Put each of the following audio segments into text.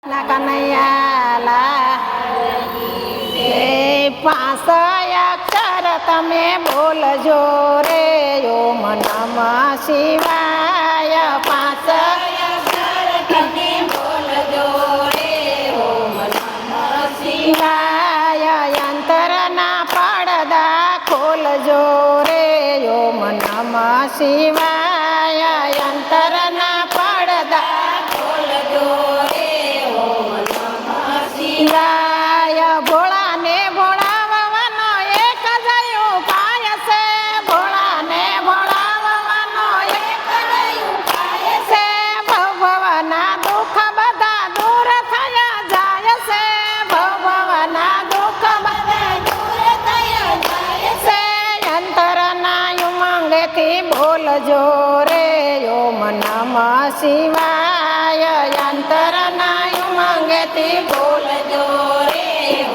કનૈયાલા એ 5 અક્ષર તમે બોલજો રે ઓમ નમઃ શિવાય 5 અક્ષર તમે બોલજો રે ઓમ નમઃ શિવાય અંતરના પડદા ખોલજો રે ઓમ નમઃ શિવાય અંતરના પડદા ખોલજો રે ઓમ નમઃ શિવાય ભોળાને ભોળાવવાનો એક જ ઉપાય છે ભોળાને ભોળાવવાનો એક જ ઉપાય છે ભવના દુઃખ બધા દૂર થયા જાય છે ભવના દુઃખ બધા દૂર થયા જાય છે અંતરના ઉમંગથી બોલજો રે ઓમ નમઃ શિવાય અંતરના ઉમંગથી બોલજો રે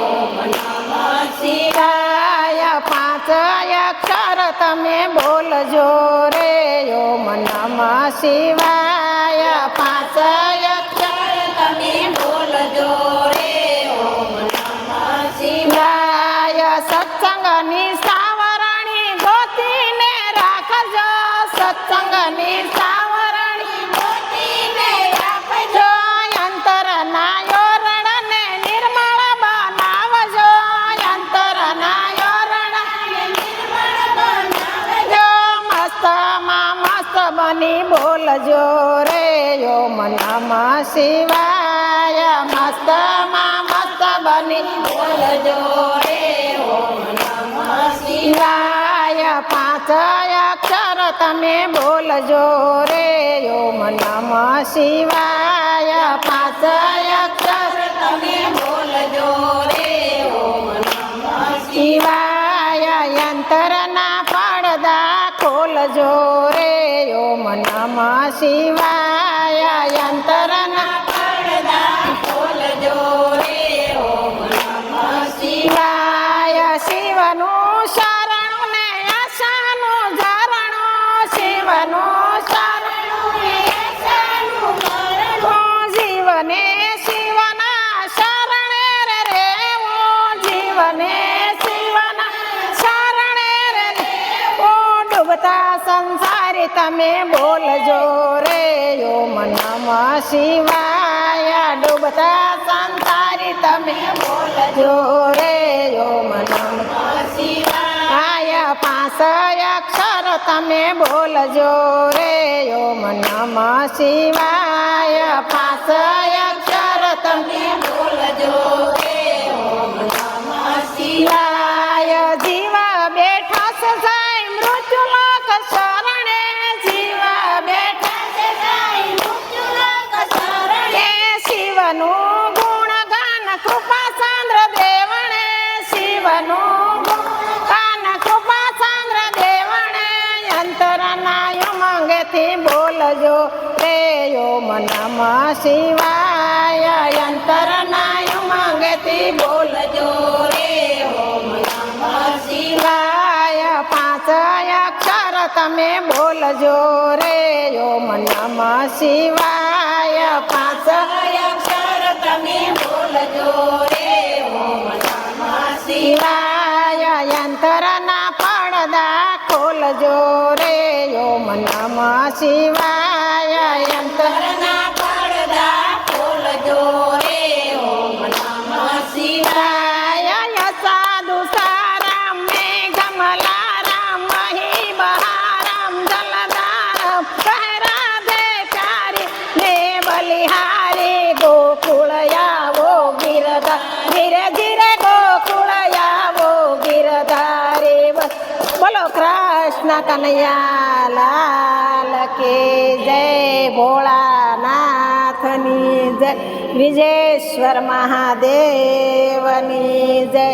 ઓમ નમઃ શિવાય 5 અક્ષર તમે બોલજો રે ઓમ નમઃ શિવાય 5 અક્ષર તમે બોલજો રે ઓમ નમઃ શિવાય સત્સંગની સાવરણી ગોતીને રાખજો સત્સંગની સાવરણી ગોતીને રાખજો અંતરના યોરણને નિર્મળ બનાવજો અંતરના યોરણને નિર્મળ બનાવજો મસ્તમાં મસ્ત બની બોલજો રે ઓમ નમઃ શિવાય મસ્તમાં મસ્ત બની બોલજો રે ઓમ નમઃ શિવાય 5 અક્ષર તમે બોલજો રે ઓમ નમઃ શિવાય 5 અક્ષર તમે બોલજો રે ઓમ નમઃ શિવાય અંતરના પડદા ખોલજો રે ઓમ નમઃ શિવાય અંતરના પડદા ખોલજો રે ઓમ નમઃ શિવાય શિવનું શરણું ને આશાનું ઝરણું શિવનું શરણું ને આશાનું ઝરણું જીવને શિવના શરણે રે રેવું જીવને શિવના શરણે રે રેવું ડૂબતા સંસારી તમે બોલજો રે ઓમ નમઃ શિવાય ડૂબતા સંસારી તમે બોલજો રે ઓમ નમઃ શિવાય 5 અક્ષર તમે બોલજો રે ઓમ નમઃ શિવાય 5 અક્ષર તમે બોલજો રે ઓમ નમઃ શિવાય જીવ બેઠા છે જાય મૃત્યુલોક શરણે જીવ બેઠા છે જાય મૃત્યુલોક શરણે શિવનું ગુણગાન કૃપા સાંદ્ર દેવણે શિવનું ગુણગાન કૃપા સાંદ્ર દેવણે અંતરના ઉમંગથી બોલજો રે ઓમ નમઃ શિવાય અંતરના ઉમંગથી બોલજો રે ઓમ નમઃ શિવાય 5 અક્ષર તમે બોલજો રે ઓમ નમઃ શિવાય 5 અક્ષર તમે બોલજો રે ઓમ નમઃ શિવાય અંતરના પડદા ખોલજો રે ઓમ નમઃ શિવાય અંતરના પડદા ખોલજો રે ઓમ નમઃ શિવાય સાધુ સારામ મેઘમલારામ મહી બહારામ જલધારામ કહે રાધે પ્યારી ને બલિહારી ગોકુળ આવો ગિરધા ધીરે ધીરે ગોકુળ આવો ગિરધારી બોલો કૃષ્ણ કનૈયા લાલ કે જય ભોળાનાથની જય વિજેશ્વર મહાદેવની જય